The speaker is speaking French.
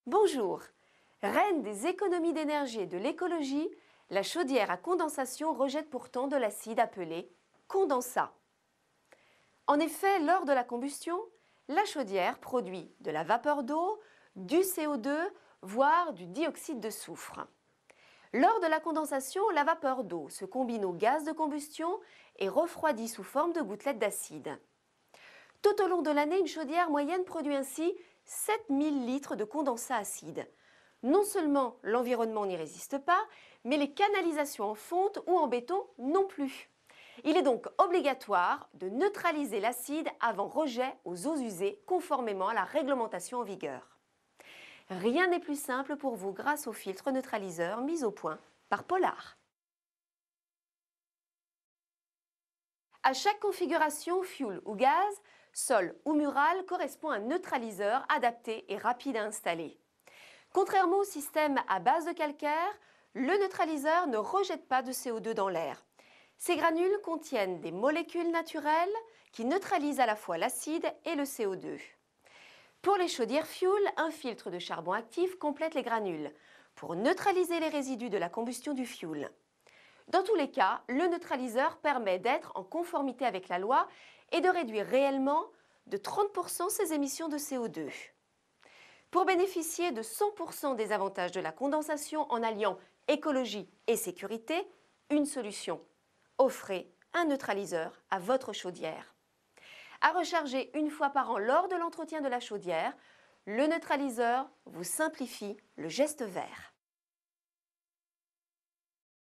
Bonjour! Reine des économies d'énergie et de l'écologie, la chaudière à condensation rejette pourtant de l'acide appelé condensat. En effet, lors de la combustion, la chaudière produit de la vapeur d'eau, du CO2, voire du dioxyde de soufre. Lors de la condensation, la vapeur d'eau se combine au gaz de combustion et refroidit sous forme de gouttelettes d'acide. Tout au long de l'année, une chaudière moyenne produit ainsi 7000 litres de condensat acide. Non seulement l'environnement n'y résiste pas, mais les canalisations en fonte ou en béton non plus. Il est donc obligatoire de neutraliser l'acide avant rejet aux eaux usées conformément à la réglementation en vigueur. Rien n'est plus simple pour vous grâce au filtre neutraliseur mis au point par Polar. À chaque configuration, fuel ou gaz, sol ou mural correspond à un neutraliseur adapté et rapide à installer. Contrairement au système à base de calcaire, le neutraliseur ne rejette pas de CO2 dans l'air. Ces granules contiennent des molécules naturelles qui neutralisent à la fois l'acide et le CO2. Pour les chaudières fuel, un filtre de charbon actif complète les granules pour neutraliser les résidus de la combustion du fuel. Dans tous les cas, le neutraliseur permet d'être en conformité avec la loi et de réduire réellement de 30% ses émissions de CO2. Pour bénéficier de 100% des avantages de la condensation en alliant écologie et sécurité, une solution: offrez un neutraliseur à votre chaudière. À recharger une fois par an lors de l'entretien de la chaudière, le neutraliseur vous simplifie le geste vert.